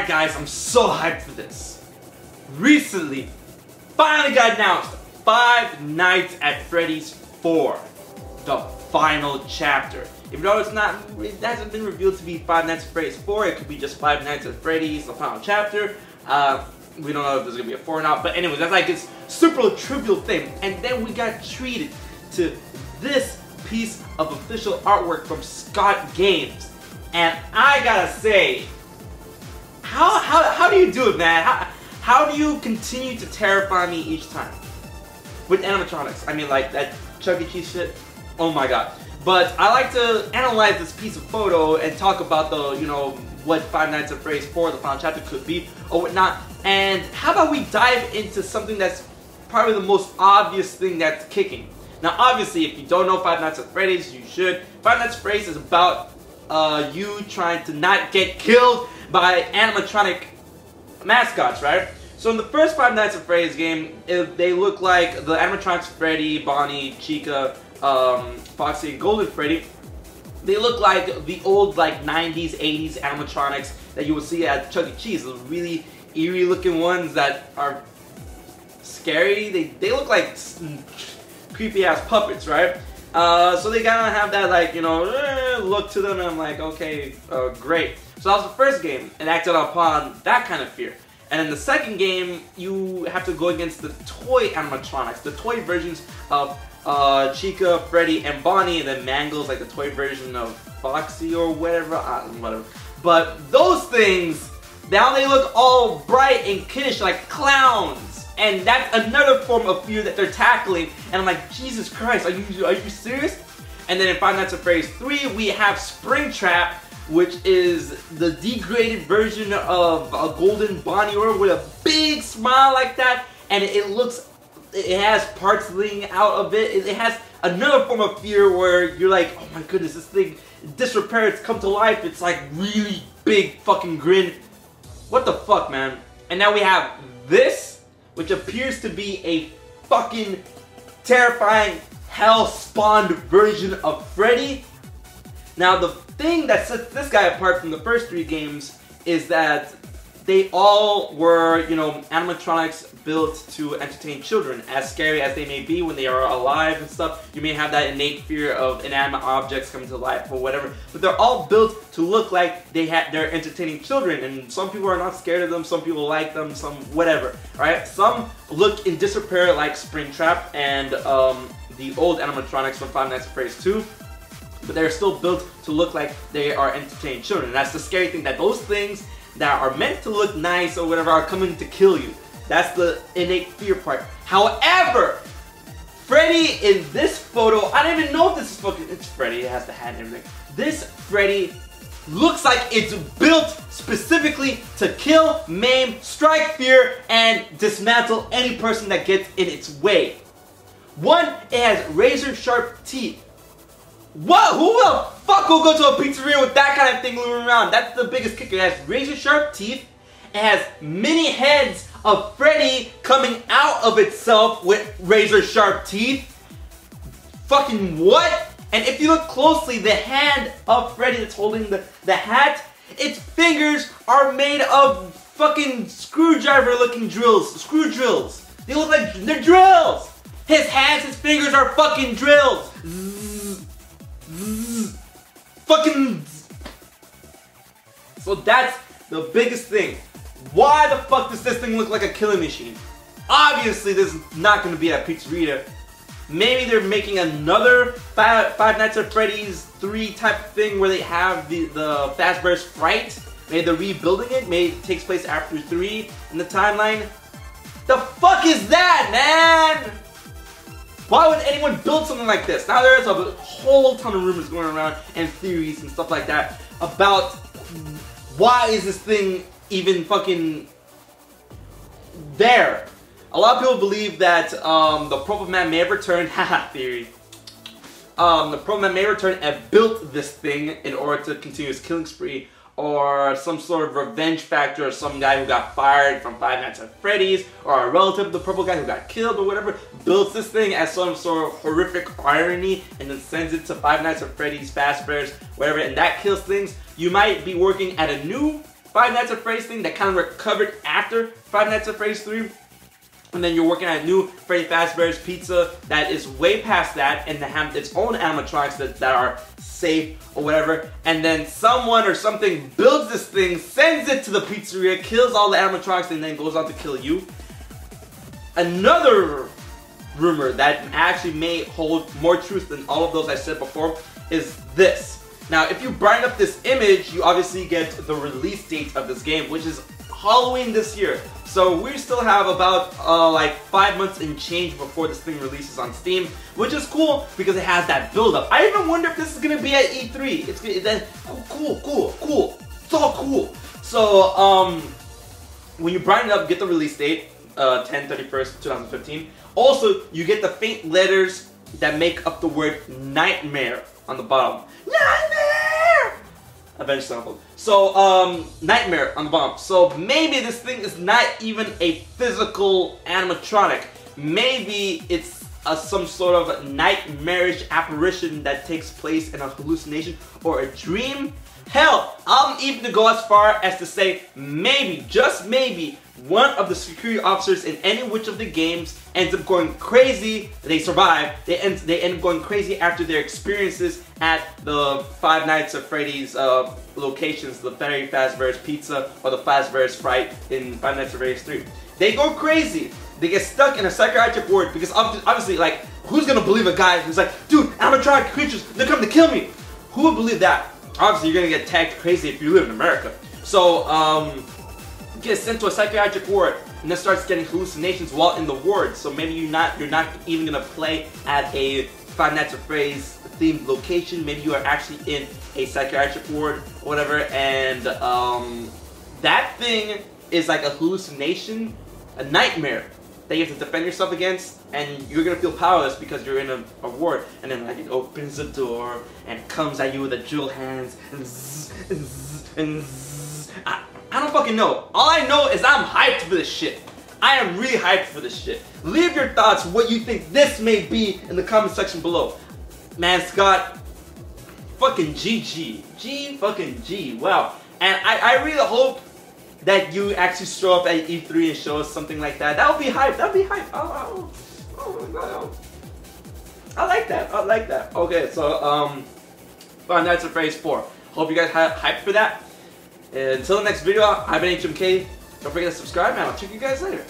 Alright guys, I'm so hyped for this. Recently, finally got announced, Five Nights at Freddy's 4. The final chapter. Even though it hasn't been revealed to be Five Nights at Freddy's 4, it could be just Five Nights at Freddy's, the final chapter. We don't know if there's gonna be a 4 or not, but anyways, that's like this super trivial thing. And then we got treated to this piece of official artwork from Scott Games. And I gotta say, how do you do it, man? How do you continue to terrify me each time? With animatronics. I mean, like that Chuck E. Cheese shit. Oh my god. But I like to analyze this piece of photo and talk about the, you know, what Five Nights at Freddy's 4, the final chapter, could be or whatnot. And how about we dive into something that's probably the most obvious thing that's kicking. Now, obviously, if you don't know Five Nights at Freddy's, you should. Five Nights at Freddy's is about you trying to not get killed by animatronic mascots, right? So in the first Five Nights at Freddy's game, they look like the animatronics Freddy, Bonnie, Chica, Foxy, and Golden Freddy. They look like the old like 90s, 80s animatronics that you would see at Chuck E. Cheese. Those really eerie looking ones that are scary. They look like creepy ass puppets, right? So they kind of have that like, you know, look to them, and I'm like, okay, great. So that was the first game, and acted upon that kind of fear. And in the second game, you have to go against the toy animatronics, the toy versions of Chica, Freddy, and Bonnie, and then Mangle's like the toy version of Foxy or whatever, whatever. But those things, now they look all bright and kiddish like clowns. And that's another form of fear that they're tackling. And I'm like, Jesus Christ, are you serious? And then in Five Nights at Freddy's 3, we have Springtrap, which is the degraded version of a Golden Bonnie with a big smile like that. And it has parts leading out of it. It has another form of fear where you're like, oh my goodness, this thing, disrepair, it's come to life. It's like really big fucking grin. What the fuck, man? And now we have this, which appears to be a fucking terrifying hell-spawned version of Freddy. Now the thing that sets this guy apart from the first 3 games is that they all were, you know, animatronics built to entertain children. As scary as they may be when they are alive and stuff, you may have that innate fear of inanimate objects coming to life or whatever, but they're all built to look like they're entertaining children, and some people are not scared of them, some people like them, some whatever, right? Some look in disrepair like Springtrap and the old animatronics from Five Nights at Freddy's 2, but they're still built to look like they are entertaining children. And that's the scary thing, that those things that are meant to look nice or whatever are coming to kill you. That's the innate fear part. However, Freddy in this photo, I don't even know if this is fucking, it's Freddy, it has the hat and everything. This Freddy looks like it's built specifically to kill, maim, strike fear, and dismantle any person that gets in its way. One, it has razor sharp teeth. What? Who the fuck will go to a pizzeria with that kind of thing moving around? That's the biggest kicker. It has razor sharp teeth. It has mini heads of Freddy coming out of itself with razor sharp teeth. Fucking what? And if you look closely, the hand of Freddy that's holding the hat, its fingers are made of fucking screwdriver looking drills. Screw drills. They look like they're drills. His hands, his fingers are fucking drills. Fucking. So that's the biggest thing. Why the fuck does this thing look like a killing machine? Obviously this is not going to be at pizzeria. Maybe they're making another Five Nights at Freddy's 3 type of thing where they have the Fazbear's Fright. Maybe they're rebuilding it. Maybe it takes place after 3 in the timeline. The fuck is that, man? Why would anyone build something like this? Now there's a whole ton of rumors going around and theories and stuff like that about why is this thing even fucking there. A lot of people believe that the Purple Man may have returned, haha, theory. The Purple Man may have returned and built this thing in order to continue his killing spree, or some sort of revenge factor, or some guy who got fired from Five Nights at Freddy's, or a relative of the purple guy who got killed or whatever, builds this thing as some sort of horrific irony and then sends it to Five Nights at Freddy's, Fazbear's, whatever, and that kills things. You might be working at a new Five Nights at Freddy's thing that kind of recovered after Five Nights at Freddy's 3. And then you're working at a new Freddy Fazbear's Pizza that is way past that and that have its own animatronics that are safe or whatever. And then someone or something builds this thing, sends it to the pizzeria, kills all the animatronics, and then goes on to kill you. Another rumor that actually may hold more truth than all of those I said before is this. Now, if you brighten up this image, you obviously get the release date of this game, which is Halloween this year. So we still have about like 5 months and change before this thing releases on Steam, which is cool because it has that build-up. I even wonder if this is gonna be at E3. It's cool. It's all cool. So when you brighten it up, get the release date, 10/31st, 2015. Also, you get the faint letters that make up the word Nightmare on the bottom. Nightmare! Avenged Sevenfold. So, Nightmare on the bottom. So maybe this thing is not even a physical animatronic. Maybe it's some sort of nightmarish apparition that takes place in a hallucination or a dream. Hell, I'm even to go as far as to say maybe, just maybe, one of the security officers in any which of the games ends up going crazy. They survive. They end up going crazy after their experiences at the Five Nights at Freddy's locations, the Freddy Fazbear's Pizza or the Fazbear's Fright in Five Nights at Freddy's 3. They go crazy. They get stuck in a psychiatric ward because obviously, like, who's gonna believe a guy who's like, dude, animatronic creatures, they're coming to kill me? Who would believe that? Obviously, you're gonna get tagged crazy if you live in America. So, get sent to a psychiatric ward and then starts getting hallucinations while in the ward. So maybe you're not even gonna play at a Five Nights at Freddy's themed location. Maybe you are actually in a psychiatric ward or whatever, and that thing is like a hallucination, a nightmare that you have to defend yourself against, and you're gonna feel powerless because you're in a ward, and then like it opens the door and it comes at you with a drill hands and zzz, and zzz, and zzz. I don't fucking know. All I know is I'm hyped for this shit. I am really hyped for this shit. Leave your thoughts, what you think this may be, in the comment section below. Man, Scott, fucking GG. G fucking G. Wow. And I really hope that you actually show up at E3 and show us something like that. That would be hype. That would be hype. Oh my god. I like that. I like that. Okay, so Five Nights at Freddy's 4. Hope you guys have hyped for that. And until the next video, I've been HMK. Don't forget to subscribe, and I'll check you guys later.